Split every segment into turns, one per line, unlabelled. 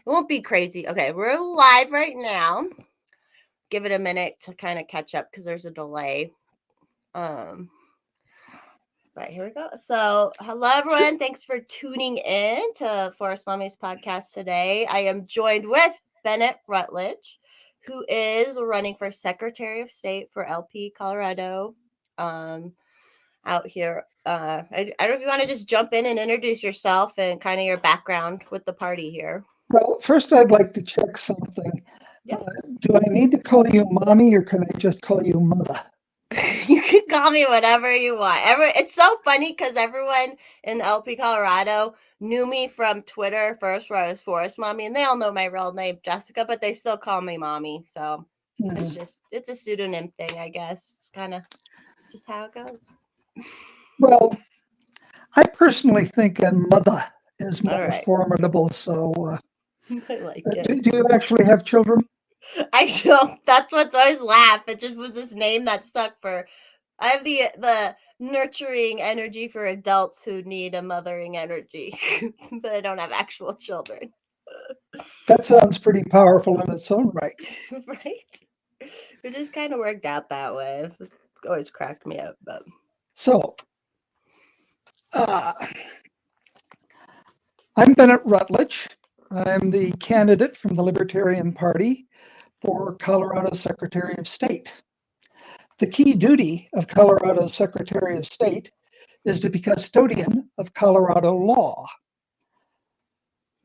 won't be crazy. Okay, we're live right now. Give it a minute to kind of catch up because there's a delay. Um, but here we go. So, hello everyone. Thanks for tuning in to Forest Mommy's podcast today. I am joined with Bennett Rutledge, who is running for Secretary of State for LP Colorado. Out here. I don't know if you want to just jump in and introduce yourself and kind of your background with the party here.
Well, first I'd like to check something.
Yeah.
Do I need to call you mommy or can I just call you mother?
You can call me whatever you want. It's so funny because everyone in LP Colorado knew me from Twitter first, where I was Forest Mommy, and they all know my real name, Jessica, but they still call me Mommy. So it's a pseudonym thing, I guess. It's kind of just how it goes.
Well, I personally think a mother is more
right.
formidable. So,
I like it.
Do you actually have children?
I don't. That's what's always laugh. It just was this name that stuck for. I have the nurturing energy for adults who need a mothering energy, but I don't have actual children.
That sounds pretty powerful in its own right.
Right? It just kind of worked out that way. It always cracked me up, but
So, I'm Bennett Rutledge. I'm the candidate from the Libertarian Party for Colorado Secretary of State. The key duty of Colorado's Secretary of State is to be custodian of Colorado law.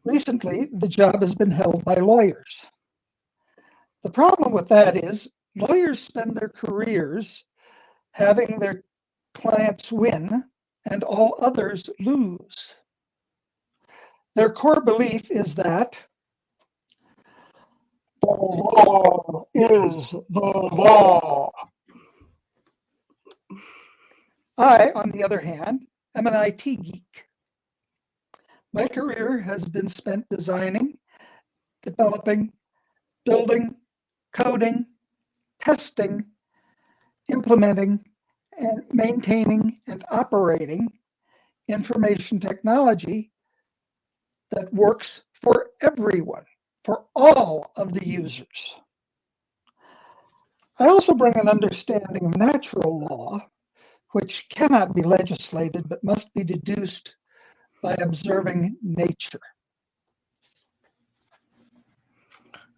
Recently, the job has been held by lawyers. The problem with that is lawyers spend their careers having their clients win and all others lose. Their core belief is that the law is the law. I, on the other hand, am an IT geek. My career has been spent designing, developing, building, coding, testing, implementing, and maintaining and operating information technology that works for everyone, for all of the users. I also bring an understanding of natural law, which cannot be legislated but must be deduced by observing nature.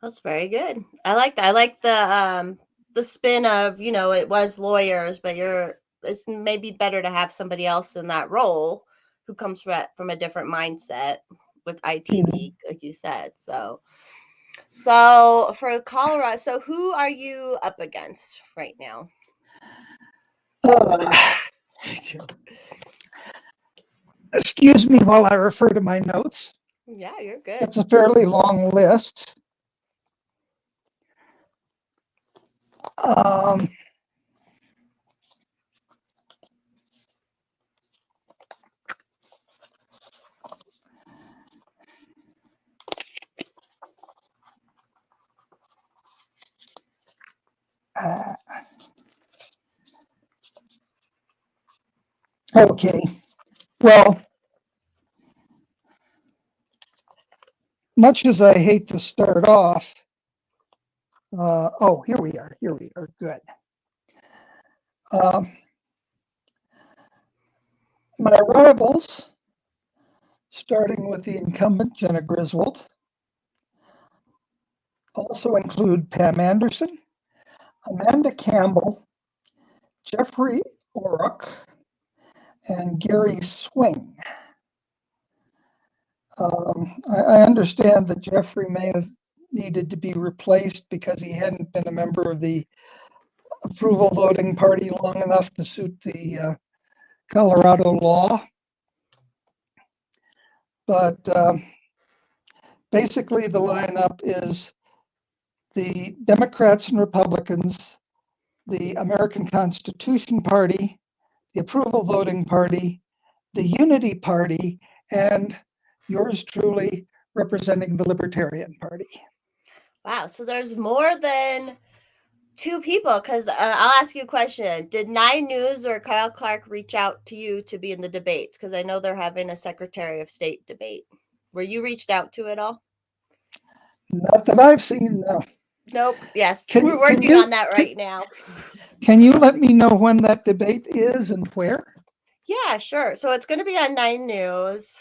that's very good. I like that. I like the spin of it was lawyers, but it's maybe better to have somebody else in that role who comes from a different mindset with IT geek, like you said. So for Colorado, so who are you up against right now?
Excuse me while I refer to my notes.
Yeah, you're good.
It's a fairly long list. Okay. Well, much as I hate to start off, here we are. Good. My rivals, starting with the incumbent Jenna Griswold, also include Pam Anderson, Amanda Campbell, Jeffrey Orrock, and Gary Swing. I understand that Jeffrey may have needed to be replaced because he hadn't been a member of the approval voting party long enough to suit the Colorado law. But basically the lineup is the Democrats and Republicans, the American Constitution Party, the Approval Voting Party, the Unity Party, and yours truly representing the Libertarian Party.
Wow, so there's more than two people, because I'll ask you a question. Did 9 News or Kyle Clark reach out to you to be in the debates? Because I know they're having a Secretary of State debate. Were you reached out to at all?
Not that I've seen, no.
Nope. Yes,
Can,
we're
can
working
you
on that right now.
can you let me know when that debate is and where?
Yeah, sure. So it's going to be on 9 News.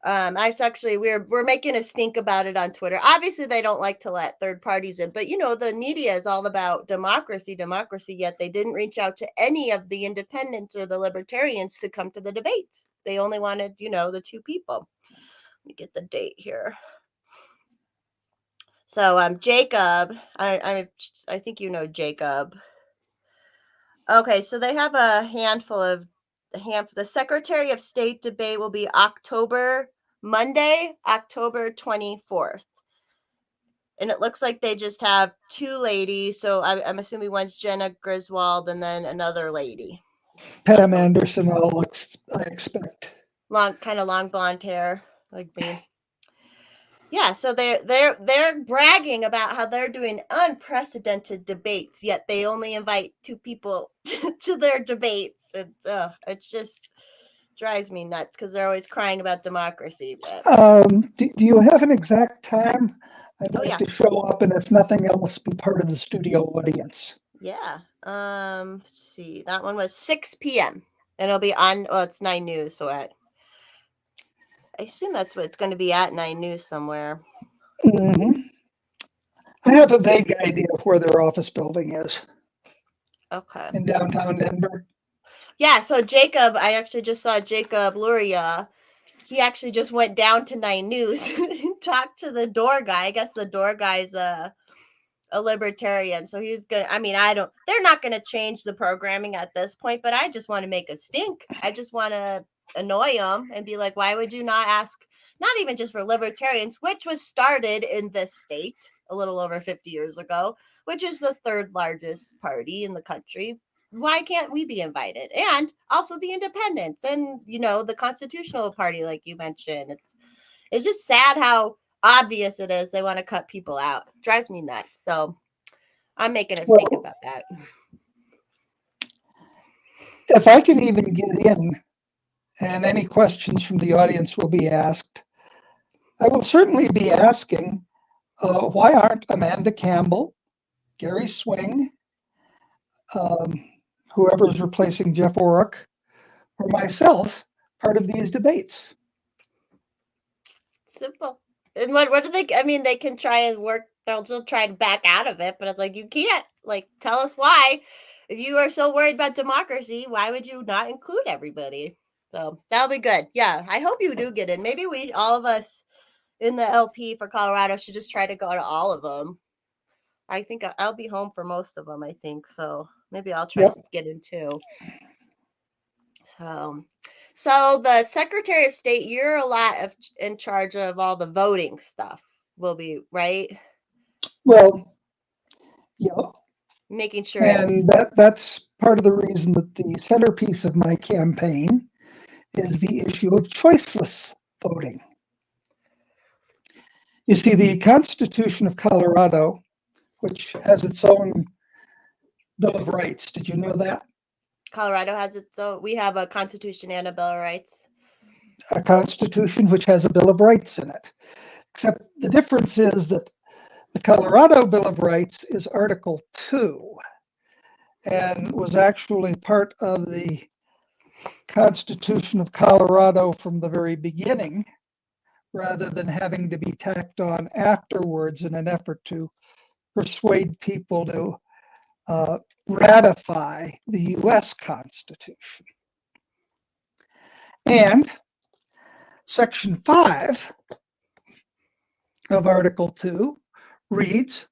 I actually we're making a stink about it on Twitter. Obviously, they don't like to let third parties in, but the media is all about democracy, yet they didn't reach out to any of the independents or the libertarians to come to the debates. They only wanted, the two people. Let me get the date here. So Jacob, I think Jacob. Okay, so they have a handful of the Secretary of State debate will be Monday, October 24th. And it looks like they just have two ladies. So I'm assuming one's Jenna Griswold and then another lady.
Pam Anderson, I expect.
Long blonde hair like me. Yeah, so they're bragging about how they're doing unprecedented debates, yet they only invite two people to their debates. It's just drives me nuts because they're always crying about democracy. But
Do you have an exact time? I'd like
yeah.
to show up, and if nothing else, be part of the studio audience.
Yeah. Let's see. That one was 6 p.m. And it'll be on, well, it's 9 News, so I assume that's what it's going to be at 9 News somewhere.
Mm-hmm. I have a vague idea of where their office building is.
Okay.
In downtown Denver.
Yeah, so Jacob, I actually just saw Jacob Luria. He actually just went down to 9 News and talked to the door guy. I guess the door guy's a libertarian, so he's gonna, they're not gonna change the programming at this point, but I just want to make a stink. I just want to annoy them and be like, why would you not ask, not even just for libertarians, which was started in this state a little over 50 years ago, which is the third largest party in the country. Why can't we be invited? And also the independents and the constitutional party, like you mentioned. It's just sad how obvious it is they want to cut people out. Drives me nuts. So I'm making a stink about that.
If I can even get in, and any questions from the audience will be asked, I will certainly be asking, why aren't Amanda Campbell, Gary Swing, whoever is replacing Jeff Orrick, or myself part of these debates?
Simple. And what do they? They can try and work. They'll still try to back out of it, but it's like you can't. Like, tell us why. If you are so worried about democracy, why would you not include everybody? So that'll be good. Yeah, I hope you do get in. Maybe all of us in the LP for Colorado should just try to go to all of them. I think I'll be home for most of them, I think. So maybe I'll try to get in too. So the Secretary of State, you're in charge of all the voting stuff, will be, right?
Well, yeah.
Making sure
and that's part of the reason that the centerpiece of my campaign is the issue of choiceless voting. You see, the Constitution of Colorado, which has its own Bill of Rights, did you know that?
Colorado has its own, we have a Constitution and a Bill of Rights.
A Constitution which has a Bill of Rights in it. Except the difference is that the Colorado Bill of Rights is Article 2 and was actually part of the Constitution of Colorado from the very beginning, rather than having to be tacked on afterwards in an effort to persuade people to ratify the US Constitution. And Section 5 of Article 2 reads,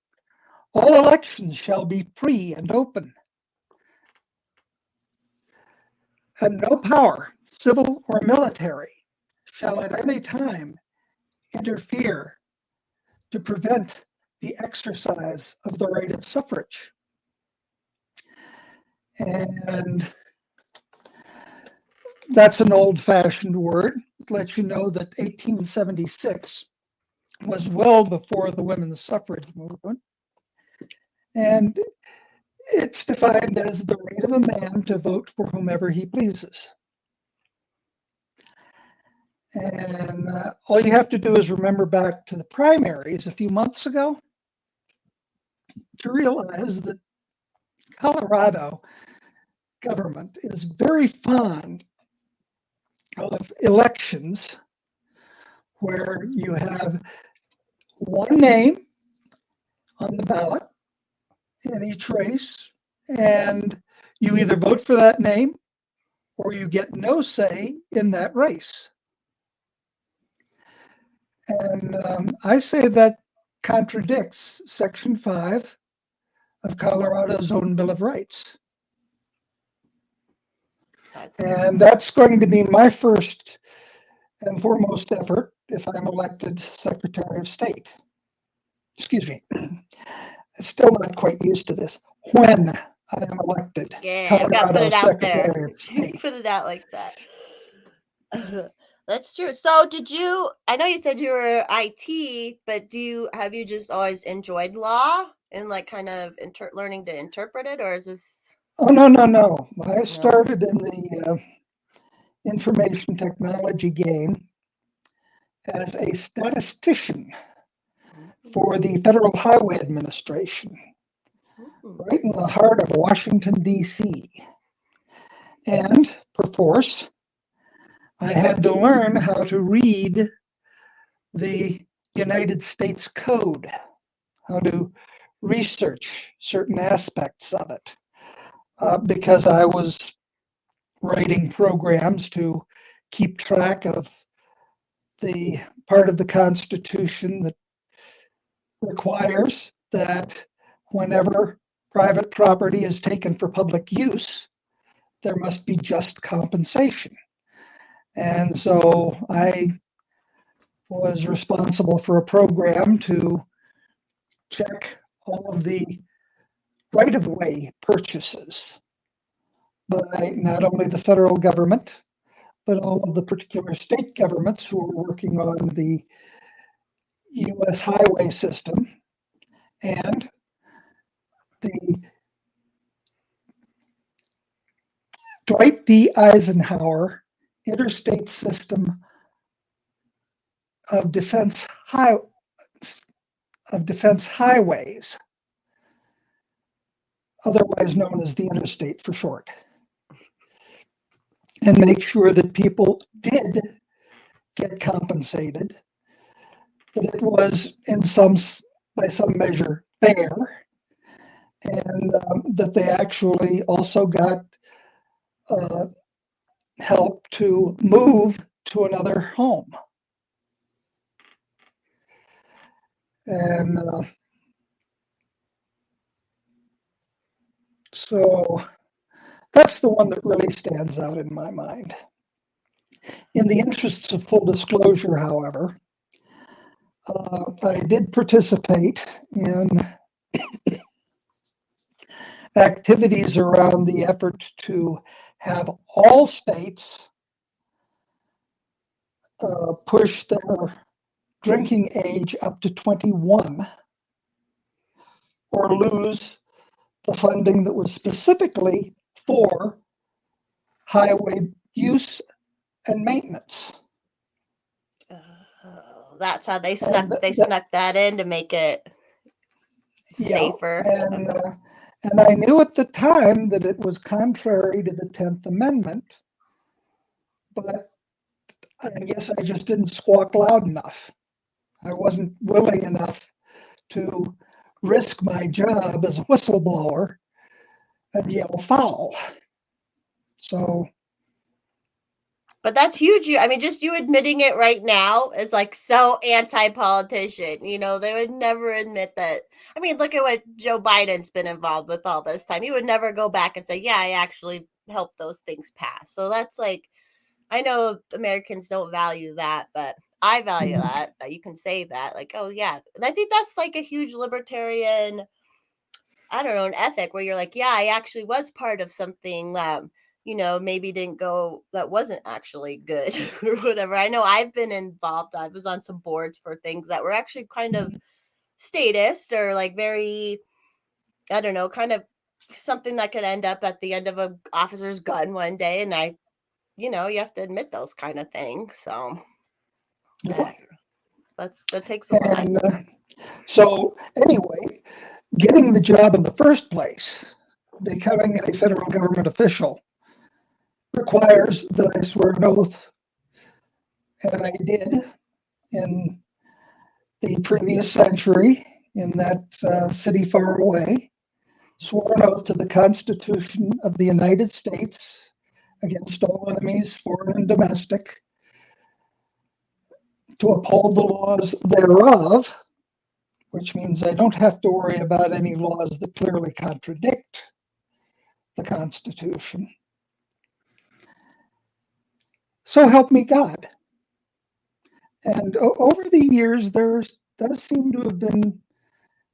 all elections shall be free and open, and no power, civil or military, shall at any time interfere to prevent the exercise of the right of suffrage. And that's an old-fashioned word. It lets you know that 1876 was well before the women's suffrage movement. And it's defined as the right of a man to vote for whomever he pleases. And all you have to do is remember back to the primaries a few months ago to realize that Colorado government is very fond of elections where you have one name on the ballot in each race, and you either vote for that name or you get no say in that race. And I say that contradicts Section 5 of Colorado's own Bill of Rights. And that's going to be my first and foremost effort if I'm elected Secretary of State. Excuse me. I'm still not quite used to this. When I am elected
I've got to put it out there.
Secretary of State.
Put it out like that. That's true. So I know you said you were IT, but have you just always enjoyed law and like kind of learning to interpret it, or is this?
Oh, no. I started in the information technology game as a statistician for the Federal Highway Administration, right in the heart of Washington, D.C. And perforce, I had to learn how to read the United States Code, how to research certain aspects of it, because I was writing programs to keep track of the part of the Constitution that requires that whenever private property is taken for public use, there must be just compensation. And so I was responsible for a program to check all of the right-of-way purchases by not only the federal government, but all of the particular state governments who were working on the U.S. highway system and the Dwight D. Eisenhower interstate system of defense highways, otherwise known as the interstate for short, and make sure that people did get compensated, that it was by some measure fair, and that they actually also got help to move to another home. And so that's the one that really stands out in my mind. In the interests of full disclosure, however, I did participate in activities around the effort to have all states push their drinking age up to 21 or lose the funding that was specifically for highway use and maintenance.
That's how they snuck that in to make it safer.
And I knew at the time that it was contrary to the 10th Amendment, but I guess I just didn't squawk loud enough. I wasn't willing enough to risk my job as a whistleblower and yell foul. So.
But that's huge. I mean, just you admitting it right now is like so anti-politician. You know, they would never admit that. I mean, look at what Joe Biden's been involved with all this time. He would never go back and say, yeah, I actually helped those things pass. So that's like, I know Americans don't value that, but I value that you can say that. Like, oh, yeah. And I think that's like a huge libertarian, I don't know, an ethic where you're like, yeah, I actually was part of something maybe didn't go, that wasn't actually good or whatever. I know I've been involved. I was on some boards for things that were actually kind of statist or like very, I don't know, kind of something that could end up at the end of an officer's gun one day. And you have to admit those kind of things. So
Yeah.
That takes a lot.
And so anyway, getting the job in the first place, becoming a federal government official, requires that I swear an oath, and I did in the previous century in that city far away, swore an oath to the Constitution of the United States against all enemies, foreign and domestic, to uphold the laws thereof, which means I don't have to worry about any laws that clearly contradict the Constitution. So help me God. And over the years, there does seem to have been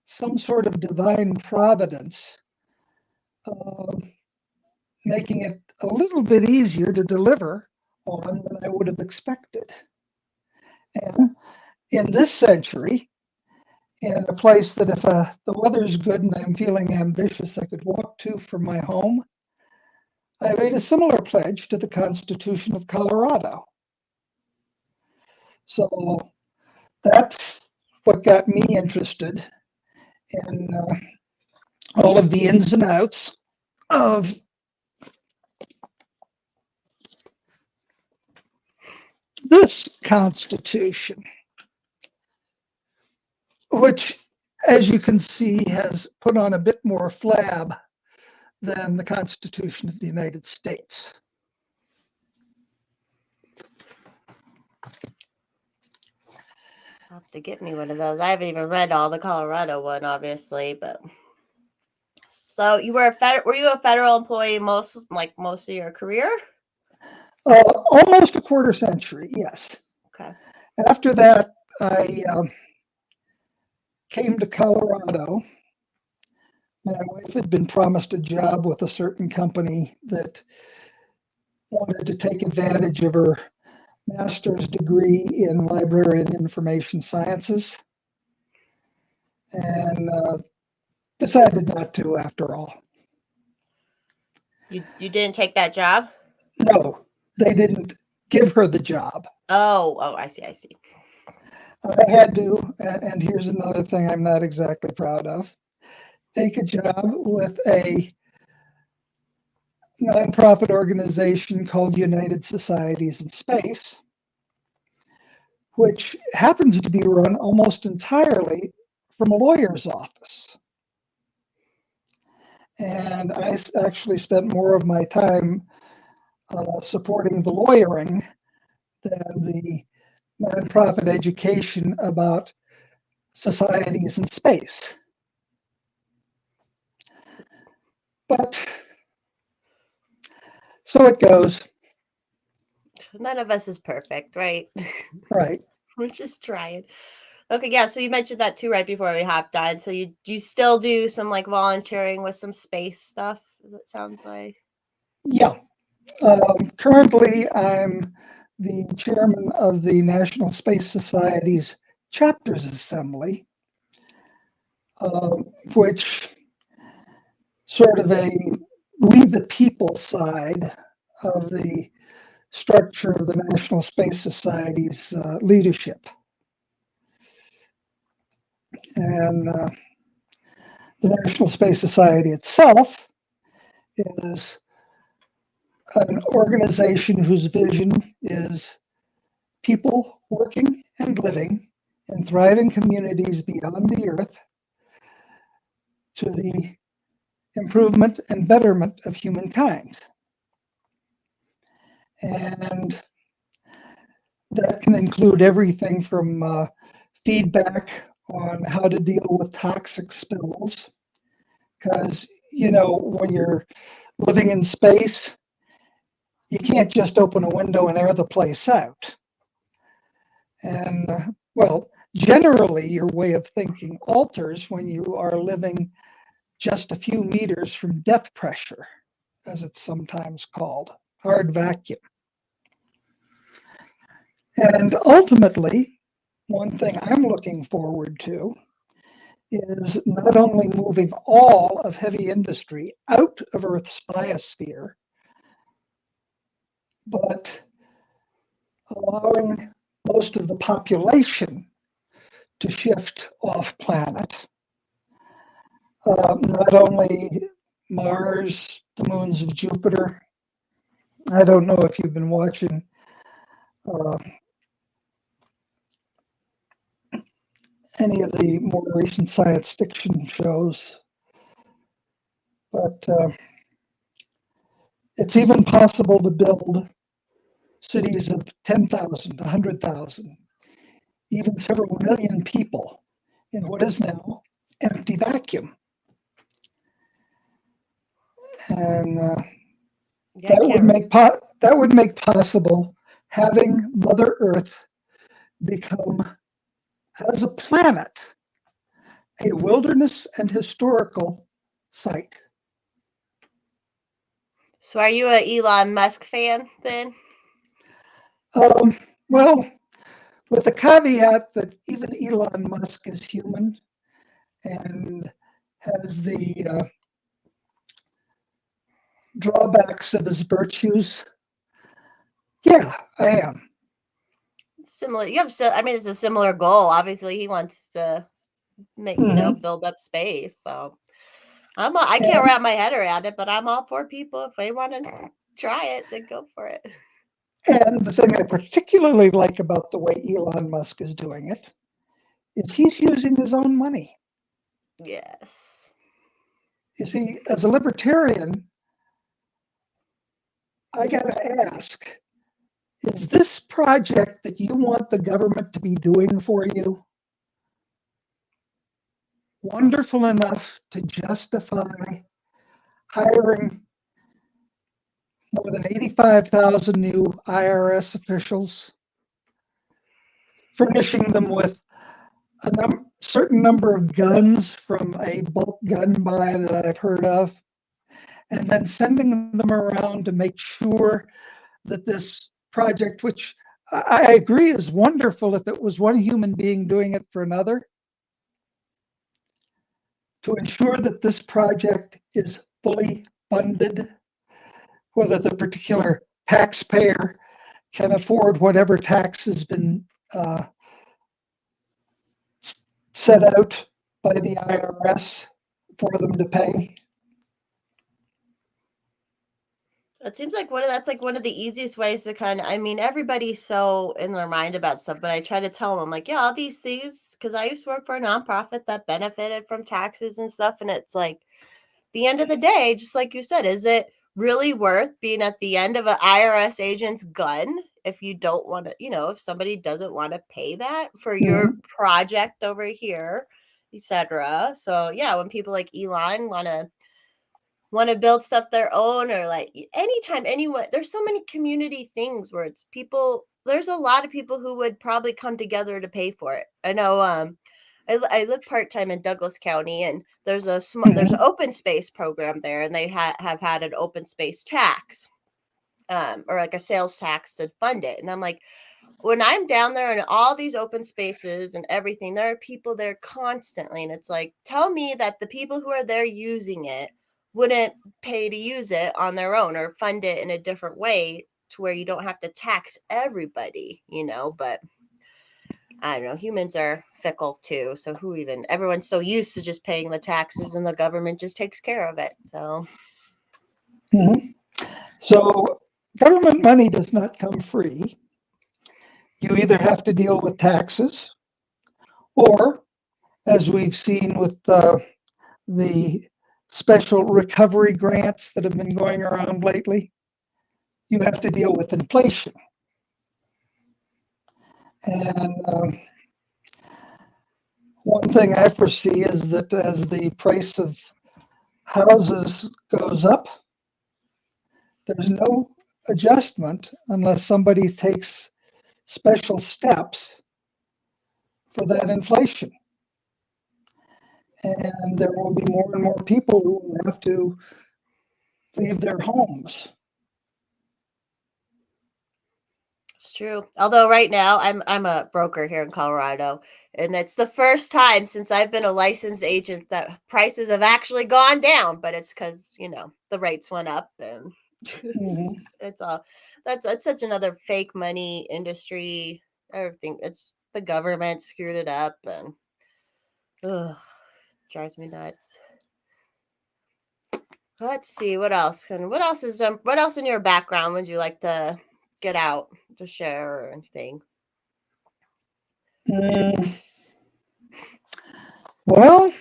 some sort of divine providence, making it a little bit easier to deliver on than I would have expected. And in this century, in a place that if the weather's good and I'm feeling ambitious, I could walk to from my home, I made a similar pledge to the Constitution of Colorado. So that's what got me interested in all of the ins and outs of this Constitution, which, as you can see, has put on a bit more flab than the Constitution of the United States.
I'll have to get me one of those. I haven't even read all the Colorado one, obviously, but so were you a federal employee most of your career?
Almost a quarter century, yes.
Okay.
After that, I came to Colorado. My wife had been promised a job with a certain company that wanted to take advantage of her master's degree in library and information sciences, and decided not to after all.
You didn't take that job?
No, they didn't give her the job.
Oh, I see.
I had to, and here's another thing I'm not exactly proud of, take a job with a nonprofit organization called United Societies in Space, which happens to be run almost entirely from a lawyer's office. And I actually spent more of my time supporting the lawyering than the nonprofit education about societies in space. But so it goes.
None of us is perfect, right?
Right.
We're just trying. Okay, yeah. So you mentioned that too right before we hopped on. So you still do some like volunteering with some space stuff? It sounds like.
Yeah. Currently, I'm the chairman of the National Space Society's Chapters Assembly, which sort of a we the people side of the structure of the National Space Society's leadership. And the National Space Society itself is an organization whose vision is people working and living in thriving communities beyond the Earth to the improvement and betterment of humankind. And that can include everything from feedback on how to deal with toxic spills. Because, when you're living in space, you can't just open a window and air the place out. And, well, generally, your way of thinking alters when you are living just a few meters from depth pressure, as it's sometimes called, hard vacuum. And ultimately, one thing I'm looking forward to is not only moving all of heavy industry out of Earth's biosphere, but allowing most of the population to shift off planet. Not only Mars, the moons of Jupiter. I don't know if you've been watching any of the more recent science fiction shows, but it's even possible to build cities of 10,000, 100,000, even several million people in what is now empty vacuum. And that would make possible having Mother Earth become, as a planet, a wilderness and historical site.
So are you an Elon Musk fan then?
Well, with the caveat that even Elon Musk is human and has the drawbacks of his virtues. Yeah, I am.
Similar. It's a similar goal. Obviously, he wants to make, build up space. So I can't wrap my head around it, but I'm all for people. If they want to try it, then go for it.
And the thing I particularly like about the way Elon Musk is doing it is he's using his own money.
Yes.
You see, as a libertarian, I got to ask, is this project that you want the government to be doing for you wonderful enough to justify hiring more than 85,000 new IRS officials, furnishing them with a certain number of guns from a bulk gun buy that I've heard of, and then sending them around to make sure that this project, which I agree is wonderful if it was one human being doing it for another, to ensure that this project is fully funded, whether the particular taxpayer can afford whatever tax has been set out by the IRS for them to pay.
It seems like that's one of the easiest ways to everybody's so in their mind about stuff, but I try to tell them, like, yeah, all these things, because I used to work for a nonprofit that benefited from taxes and stuff. And it's like, the end of the day, just like you said, is it really worth being at the end of an IRS agent's gun if you don't want to, if somebody doesn't want to pay that for your project over here, etc. So yeah, when people like Elon want to build stuff their own, or like anytime anyone, there's so many community things where it's people, there's a lot of people who would probably come together to pay for it. I know I live part-time in Douglas County, and there's there's an open space program there, and they have had an open space tax or like a sales tax to fund it. And I'm like, when I'm down there in all these open spaces and everything, there are people there constantly. And it's like, tell me that the people who are there using it wouldn't pay to use it on their own or fund it in a different way to where you don't have to tax everybody, but I don't know, humans are fickle too. So everyone's so used to just paying the taxes and the government just takes care of it. So.
So government money does not come free. You either have to deal with taxes, or, as we've seen with the special recovery grants that have been going around lately, you have to deal with inflation. And one thing I foresee is that as the price of houses goes up, there's no adjustment unless somebody takes special steps for that inflation. And there will be more and more people who will have to leave their homes.
It's true. Although right now I'm a broker here in Colorado, and it's the first time since I've been a licensed agent that prices have actually gone down, but it's because, the rates went up, and it's such another fake money industry Everything. It's the government screwed it up, and ugh, drives me nuts. Let's see what else. What else is what else in your background would you like to get out to share or anything?
Well,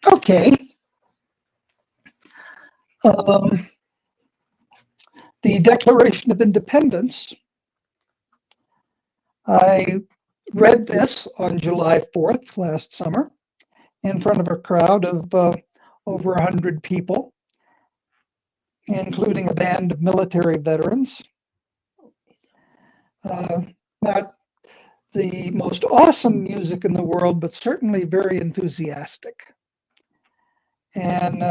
okay. The Declaration of Independence, I read this on July 4th last summer in front of a crowd of over 100 people, including a band of military veterans. Not the most awesome music in the world, but certainly very enthusiastic. And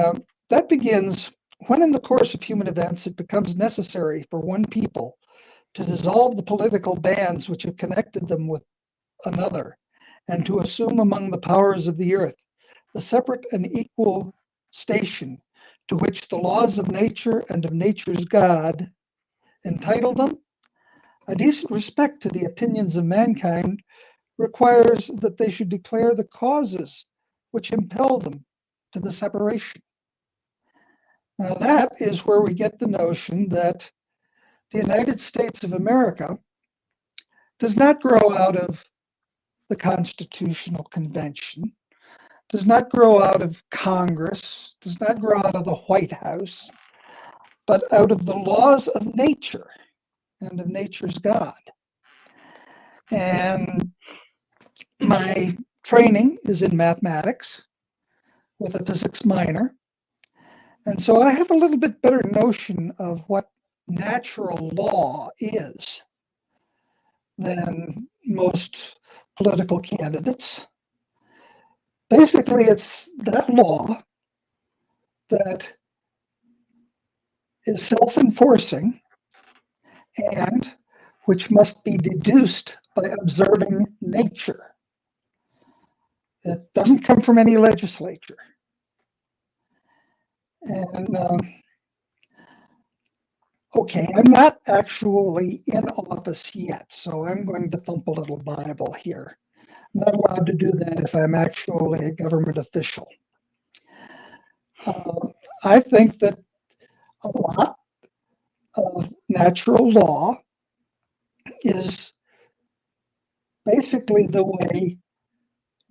that begins when, in the course of human events, it becomes necessary for one people to dissolve the political bands which have connected them with another, and to assume among the powers of the earth the separate and equal station to which the laws of nature and of nature's God entitle them. A decent respect to the opinions of mankind requires that they should declare the causes which impel them to the separation. Now, that is where we get the notion that the United States of America does not grow out of the Constitutional Convention, does not grow out of Congress, does not grow out of the White House, but out of the laws of nature and of nature's God. And my training is in mathematics with a physics minor. And so I have a little bit better notion of what natural law is than most political candidates. Basically, it's that law that is self-enforcing and which must be deduced by observing nature. It doesn't come from any legislature. And okay, I'm not actually in office yet, so I'm going to thump a little Bible here. I'm not allowed to do that if I'm actually a government official. I think that a lot of natural law is basically the way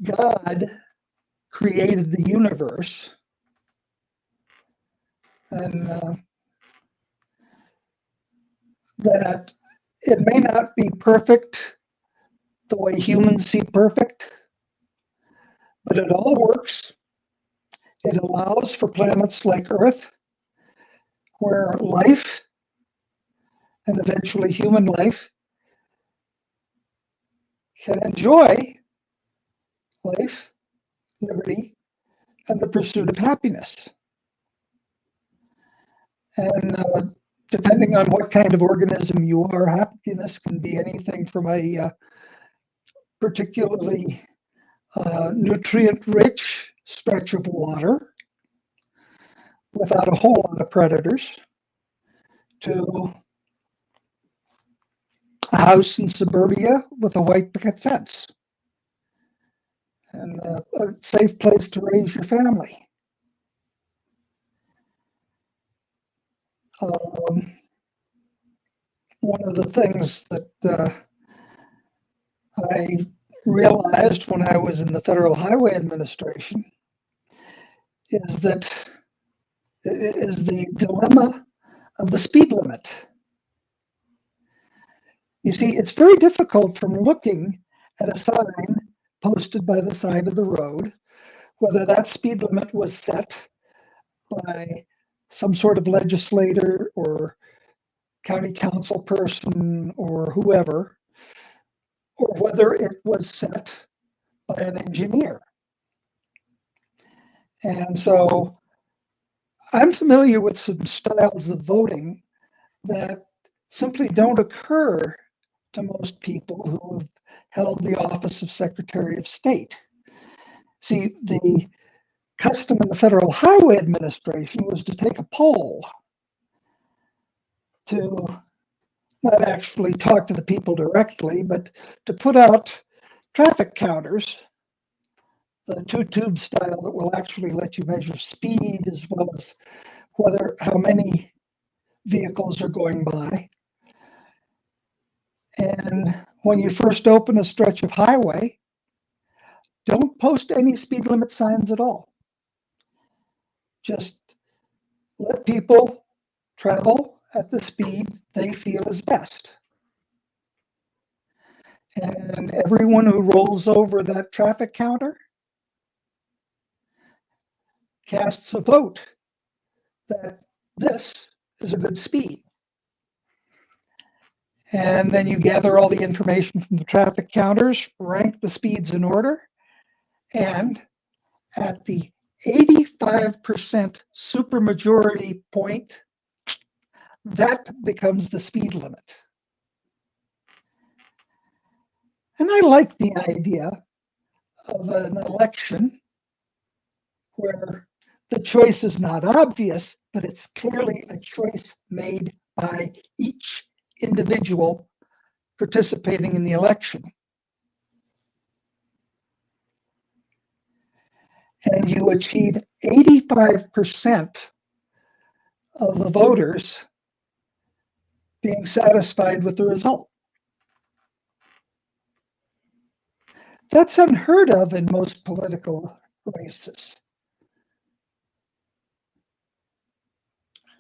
God created the universe. And that it may not be perfect the way humans see perfect, but it all works. It allows for planets like Earth, where life, and eventually human life, can enjoy life, liberty, and the pursuit of happiness. And depending on what kind of organism you are, happiness can be anything from a particularly nutrient-rich stretch of water without a whole lot of predators to a house in suburbia with a white picket fence and a safe place to raise your family. One of the things that I realized when I was in the Federal Highway Administration is that it is the dilemma of the speed limit. You see, it's very difficult from looking at a sign posted by the side of the road, whether that speed limit was set by some sort of legislator or county council person or whoever, or whether it was set by an engineer. And so I'm familiar with some styles of voting that simply don't occur to most people who have held the office of Secretary of State. See, the custom in the Federal Highway Administration was to take a poll to not actually talk to the people directly, but to put out traffic counters, the two-tube style that will actually let you measure speed as well as how many vehicles are going by. And when you first open a stretch of highway, don't post any speed limit signs at all. Just let people travel at the speed they feel is best. And everyone who rolls over that traffic counter casts a vote that this is a good speed. And then you gather all the information from the traffic counters, rank the speeds in order, and at the 85% supermajority point, that becomes the speed limit. And I like the idea of an election where the choice is not obvious, but it's clearly a choice made by each individual participating in the election. And you achieve 85% of the voters being satisfied with the result. That's unheard of in most political races.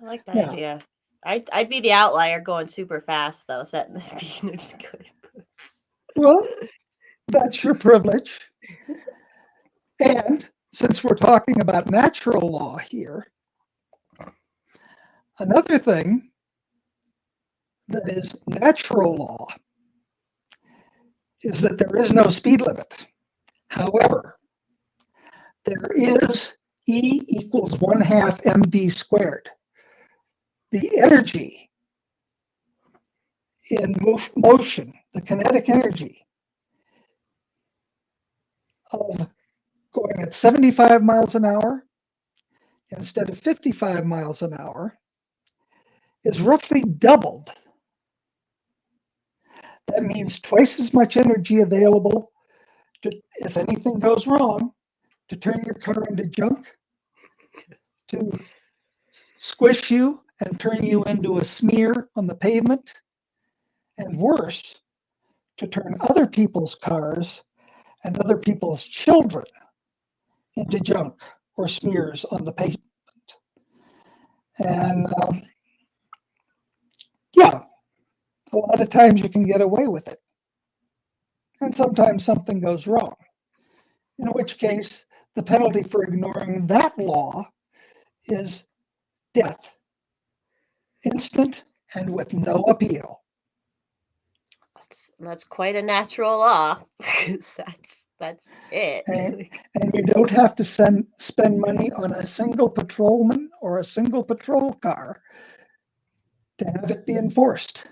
I like that idea. I'd be the outlier going super fast though, setting the speed. I'm just good.
Well, that's your privilege. And since we're talking about natural law here, another thing that is natural law is that there is no speed limit. However, there is E equals 1/2 mv squared. The energy in motion, the kinetic energy of going at 75 miles an hour instead of 55 miles an hour is roughly doubled. That means twice as much energy available to, if anything goes wrong, to turn your car into junk, to squish you and turn you into a smear on the pavement, and worse, to turn other people's cars and other people's children into junk or smears on the pavement. And yeah, a lot of times you can get away with it. And sometimes something goes wrong, in which case the penalty for ignoring that law is death, instant and with no appeal.
That's quite a natural law, because that's it.
And you don't have to spend money on a single patrolman or a single patrol car to have it be enforced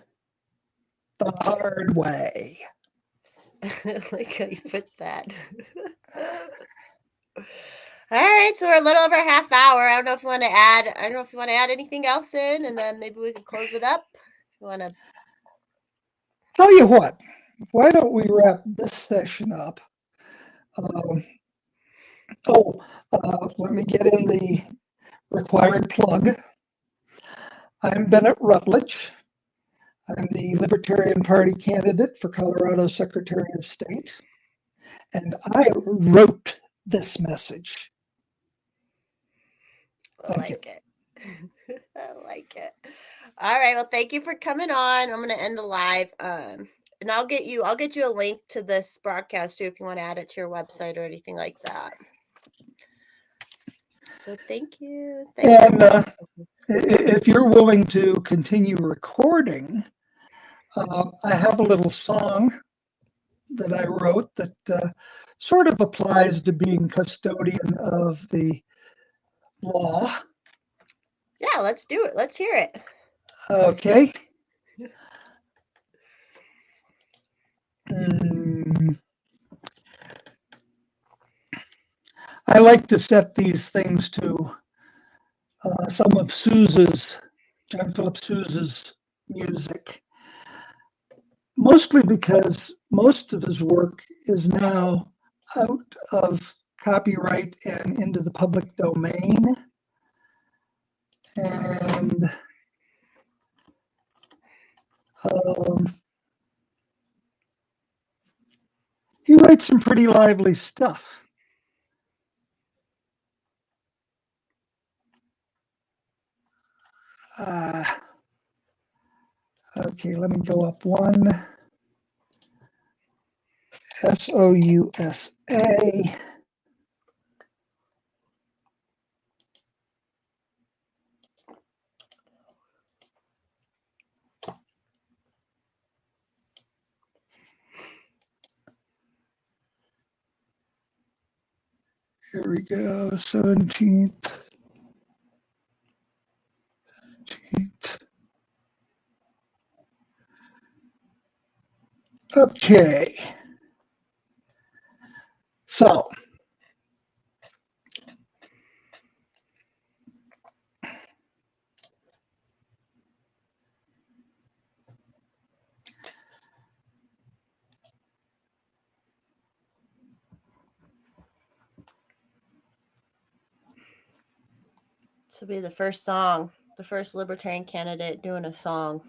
the hard way.
I like how you put that. All right, so we're a little over a half hour. I don't know if you want to add anything else in, and then maybe we can close it up. If you want to.
Tell you what, why don't we wrap this session up? Let me get in the required plug. I'm Bennett Rutledge. I'm the Libertarian Party candidate for Colorado Secretary of State, and I wrote this message.
I like it. I like it. All right. Well, thank you for coming on. I'm going to end the live. And I'll get you a link to this broadcast too if you want to add it to your website or anything like that. So thank you.
And if you're willing to continue recording, I have a little song that I wrote that sort of applies to being custodian of the law.
Yeah, let's do it. Let's hear it.
Okay. I like to set these things to some of John Philip Sousa's music, mostly because most of his work is now out of copyright and into the public domain. And he writes some pretty lively stuff. Okay, let me go up one. SOUSA. Here we go, 17th. Okay. So,
this will be the first song, the first libertarian candidate doing a song.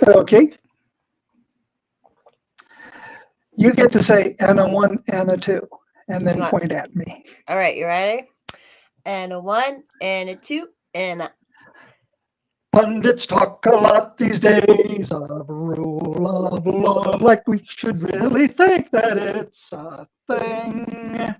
okay. You get to say and a 1 and a 2, and then point at me.
All right, you ready? And a 1 and a 2 and a...
Pundits talk a lot these days of rule of law, like we should really think that it's a thing.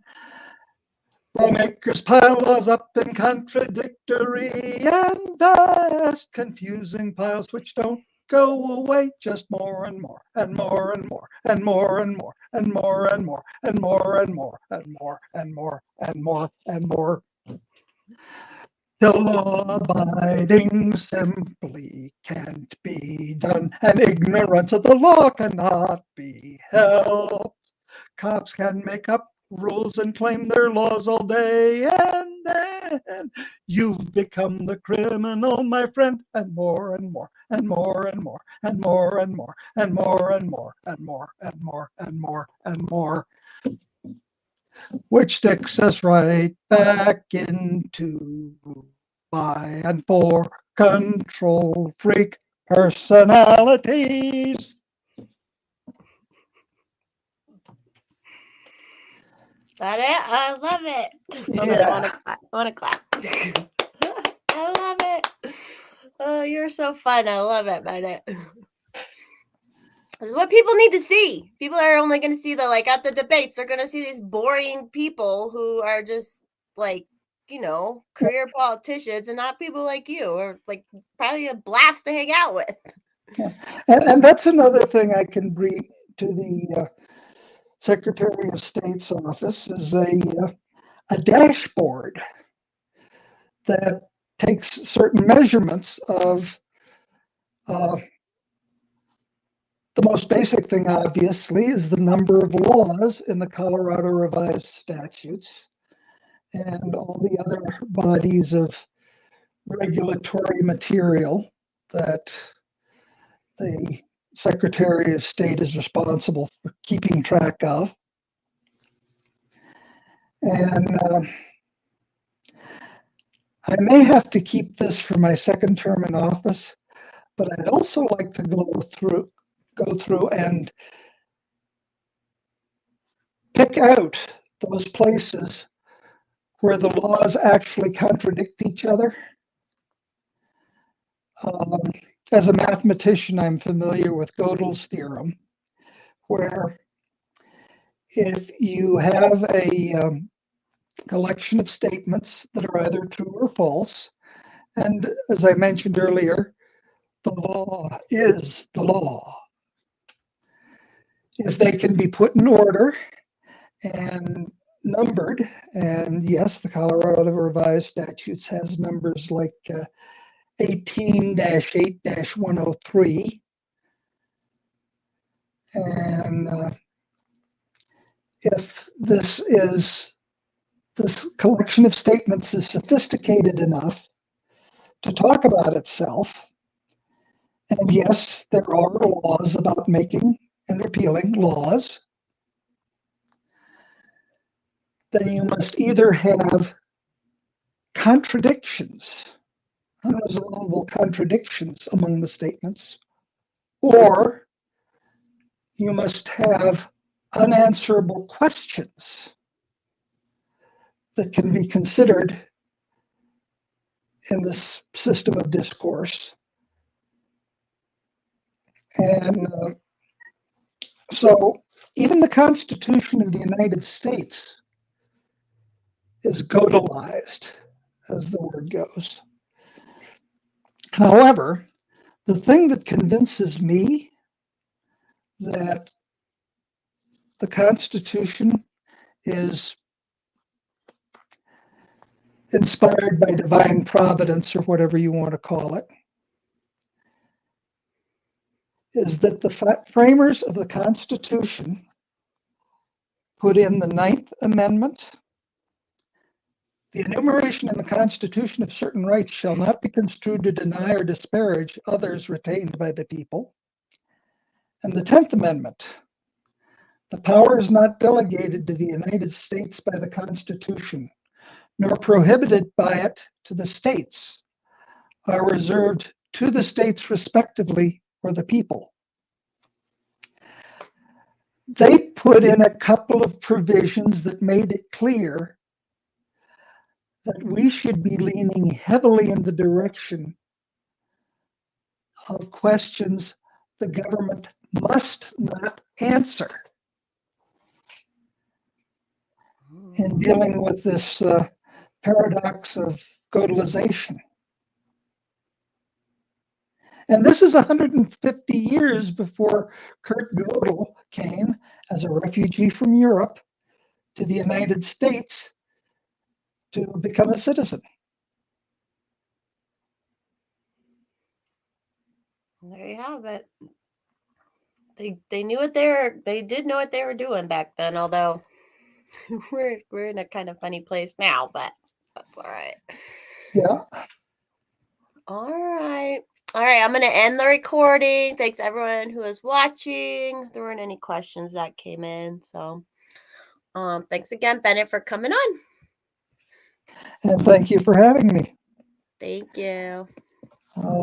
Lawmakers pile laws up in contradictory and vast, confusing piles which don't go away, just more and more and more and more and more and more and more and more and more and more and more and more and more and more. The law-abiding simply can't be done, and ignorance of the law cannot be helped. Cops can make up rules and claim their laws all day, and then you've become the criminal, my friend, and more and more and more and more and more and more and more and more and more and more and more and more, which sticks us right back into by and for control freak personalities.
That it? I love it.
Yeah.
I want to clap. I love it. Oh, you're so fun. I love it, Bennett. This is what people need to see. People are only going to see like at the debates, they're going to see these boring people who are just like, career politicians and not people like you, or like probably a blast to hang out with.
Yeah. And that's another thing I can bring to the Secretary of State's office is a dashboard that takes certain measurements of the most basic thing, obviously, is the number of laws in the Colorado Revised Statutes and all the other bodies of regulatory material that the Secretary of State is responsible for keeping track of. And I may have to keep this for my second term in office, but I'd also like to go through and pick out those places where the laws actually contradict each other. As a mathematician, I'm familiar with Gödel's theorem, where if you have a collection of statements that are either true or false, and as I mentioned earlier, the law is the law. If they can be put in order and numbered, and yes, the Colorado Revised Statutes has numbers like 18-8-103, and if this collection of statements is sophisticated enough to talk about itself. And yes, there are laws about making and repealing laws. Then you must either have contradictions, unresolvable contradictions among the statements, or you must have unanswerable questions that can be considered in this system of discourse. And so even the Constitution of the United States is godalized, as the word goes. However, the thing that convinces me that the Constitution is inspired by divine providence, or whatever you want to call it, is that the framers of the Constitution put in the 9th Amendment. The enumeration in the Constitution of certain rights shall not be construed to deny or disparage others retained by the people. And the 10th Amendment, the power is not delegated to the United States by the Constitution, nor prohibited by it to the states, are reserved to the states respectively or the people. They put in a couple of provisions that made it clear that we should be leaning heavily in the direction of questions the government must not answer in dealing with this paradox of godalization. And this is 150 years before Kurt Gödel came as a refugee from Europe to the United States to become a citizen.
There you have it. They knew what they did know what they were doing back then, although we're in a kind of funny place now, but that's all right.
Yeah.
All right. I'm going to end the recording. Thanks everyone who is watching. There weren't any questions that came in, so thanks again, Bennett, for coming on.
And thank you for having me.
Thank you.